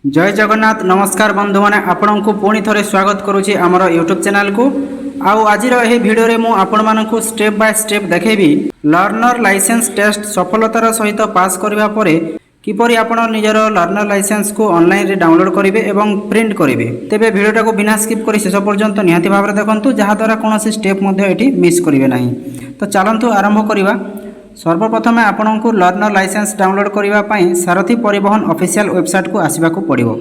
जय जगन्नाथ नमस्कार बंधु मैंने आपण को पुणी थे स्वागत करुच्ची आमर यूट्यूब चैनल को आज भिडियो रे मु आपण मानकु स्टेप बाय स्टेप देखेबी लर्नर लाइसेंस टेस्ट सफलतार सहित पास करबा परे किपरि आपण निजर लर्नर लाइसेंस को ऑनलाइन रे डाउनलोड करेंगे एवं प्रिंट करेंगे। तेबे भिडियोटा को बिना स्किप करी शेष पर्यंत निहाती भाव में देखंतु जहाँ द्वारा कौन स्टेप एठी मिस करेंगे नहीं। तो चलतु आरंभ करवा। सर्वप्रथम आपण को लर्नर लाइसेंस डाउनलोड करने सारथी परिवहन ऑफिशियल वेबसाइट को आसवाक पड़ो।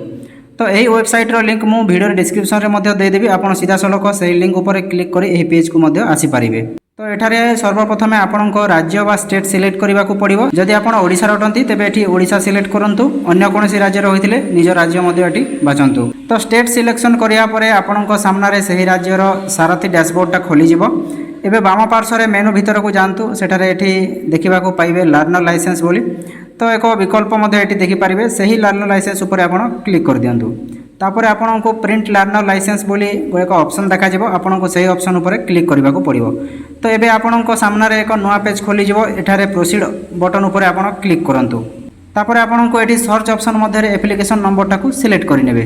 तो यही वेबसाइट रो लिंक मु वीडियो डिस्क्रिप्शन में देदेवी। आप सीधा सड़क से लिंक उपर क्लिक कर यह पेज को आसीपारे। तो एठारे सर्वप्रथम आपण राज्य व स्टेट सिलेक्ट करने को पड़ो। जदि आप ओडिशा अटंती तेबे एठी ओडिशा सिलेक्ट करूँ। अन्य कौन राज्य होते निज राज्य बाछंतु। तो स्टेट सिलेक्शन करिया परे आपण सामने से राज्यर सारथी डैशबोर्डटा खोली एबे बाम पार्श्व मेनू भीतर को जातु सेठारे एठी देखा पाइबे लर्नर लाइसेंस बोली। तो एक विकल्प एठी देखिपारे से ही लर्नर लाइसेंस उपर आपण क्लिक कर दिंतु। तापर आपण को प्रिंट लर्नर लाइसेंस बोली एक ऑप्शन देखा आपण को सही ऑप्शन उपर क्लिक करने को पड़ो। तो एबे आपण को सामने एक नुआ पेज खोली एठारे प्रोसीड बटन उपर आपण क्लिक करंतु। तापर आपण को एठी सर्च ऑप्शन मध्य एप्लिकेशन नंबरटा को सिलेक्ट करनेबे।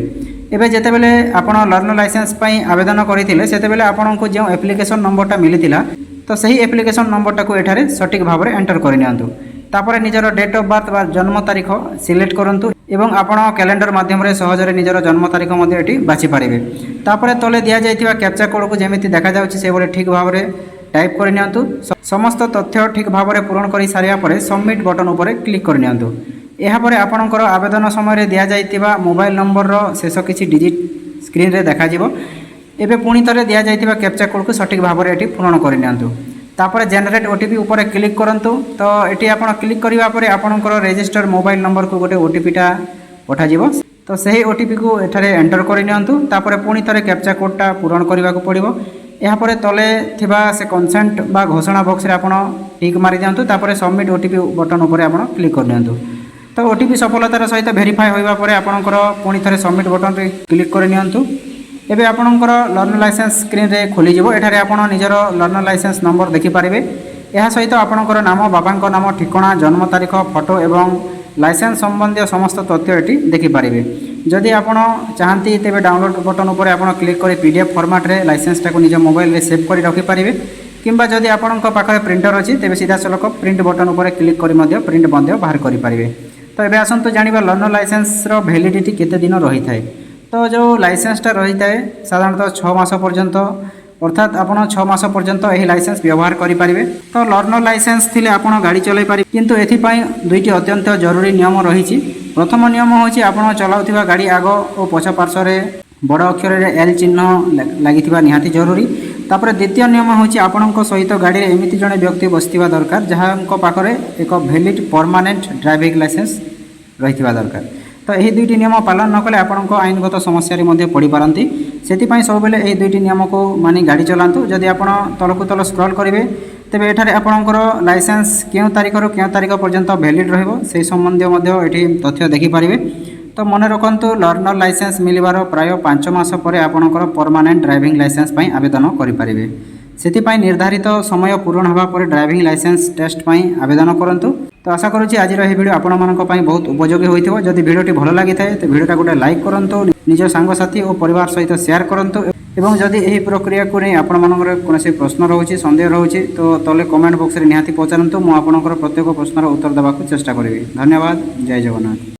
एबे जेतेबेले आपण लर्नर लाइसेंस पई आवेदन करथिले सेतेबेले आपण को जो एप्लिकेशन नंबरटा मिलिथिला तो सही एप्लिकेशन नंबरटा को एठारे सटीक भाव में एंटर करनियंतु। तापर निजर डेट ऑफ बर्थ बा जन्म तारीख सिलेक्ट करंतु एवं आपण कैलेंडर माध्यम रे सहजरे निजर जन्म तारीख मध्ये एठी बाछि पारिबे। तापर तले दिया जायतिबा कैप्चा कोड को जेमिति देखा जाउछि से बोले ठीक भाव में टाइप करनियंतु। समस्त तथ्य ठीक भाव में पूरण करि सारिया परे सबमिट बटन उपर क्लिक करनियंतु। यापर आपणकर आवेदन समय दिया जाइतिबा मोबाइल नंबर रो शेष किछि डिजिट स्क्रीन रे देखा जिवो। एबे पुणी थे दिया जाइतिबा कैप्चा कोड को सटीक भाव में एठी पूर्ण करनियंतु। तापर जनरेट ओटीपी उपर क्लिक करंतु। तो एठी आपण क्लिक करिवा परे आपणकर रजिस्टर मोबाइल नंबर को गोटे ओटीपीटा पठा जिवो। तो सही ओटीपी को एठारे एंटर करनियंतु। तापर पुणी थे कैप्चा कोडटा पूर्ण करने को पड़ो। यापर तले थिबा से कंसेंट बा घोषणा बॉक्स रे आपण टिक मारि दियंतु। तापर सबमिट ओटीपी बटन उपर आपण क्लिक करनियंतु। तो ओटीपी सफलतार सहित भेरीफाई होगा पर आपणकर पुणी थे सबमिट बटन रे क्लिक करनियंतु। एबे आपणकर लर्नर लाइसेंस स्क्रीन रे खोली जिवो। एठारे आपण निजर लर्नर लाइसेंस नंबर देखि पारिबे। एहा सहित आपणकर नाम बाबांक नाम ठिकाना जन्म तारीख फोटो एवं लाइसेंस संबंधी समस्त तथ्य एटी देखि पारिबे। जदि आपण चाहती तेबे डाउनलोड बटन उपर आपण क्लिक कर पीडीएफ फॉर्मेट रे लाइसेंसटा को निज मोबाइल रे सेव कर रखि पारिबे। किंबा जदि आपणक पाखरे प्रिंटर अछि तेबे सीधा सलक प्रिंट बटन उपर क्लिक करि मध्य प्रिंट मध्य बाहर करि पारिबे। तो ये आसतु जाना लर्नर लाइसेंस रो वैलिडिटी केते दिन रही थाए। तो जो लाइसेंसटा रही थाए साधारणतः 6 मास पर्यंत अर्थात आपण 6 मास पर्यंत यही लाइसेंस व्यवहार करेंगे। तो लर्नर लाइसेंस थिले आपण गाड़ी चलाई पारे। किंतु एथिपाई दुईटी अत्यंत जरूरी नियम रही। प्रथम नियम होची आपण चलाउथिबा गाड़ी आग और पछ पार्श्व रे बड़ अक्षर रे एल चिन्ह लागिथिबा निहाती जरूरी। तापर द्वितीय नियम होची आपणक सहित गाड़ी रे एमिति जणे व्यक्ति बसिथिबा दरकार जहांको पाखरे एक वैलिड परमानेंट ड्राइविंग लाइसेंस रहिथिबा दरकार। तो यही दुईटी नियम पालन न कले आपणक आईनगत समस्या मध्ये पड़ी पारंती। सेतिपाई सब बेले यही दुईटी नियम को मानि गाड़ी चलांतु। जदि आपण तलकु तल स्क्रॉल करेंगे तेबे एठारे आपणकर लाइसेंस केउ तारीख रो केउ तारीख पर्यंत वैलिड रहिबो से संबंधी मध्ये एठी तथ्य देखि पारिबे। तो मन रखंतु लर्नर लाइसेंस मिलिबार प्राय 5 मास परे आपणकर परमानेंट ड्राइविंग लाइसेंस पई आवेदन करि पारिबे। सेतिपाई निर्धारित समय पूर्ण होगा पर ड्राइविंग लाइसेंस टेस्ट पई आवेदन करंतु। तो आशा करूँ आज यह वीडियो आपण मानक पई बहुत उपयोगी होइथिबो। जदि वीडियोटी भल लागि थाए तो वीडियोटा गोटे लाइक करंतु, निज सांगसाथी और परिवार सहित शेयर करंतु। एवं जदि यही प्रक्रिया को नहीं आपण मानकर कोनोसी प्रश्न रहउछि संदेह रहउछि तो तले कमेंट बॉक्स रे निहाती पचारंतु। मु आपणकर प्रत्येक प्रश्नर उत्तर देबाक चेष्टा करिवि। धन्यवाद। जय जगन्नाथ।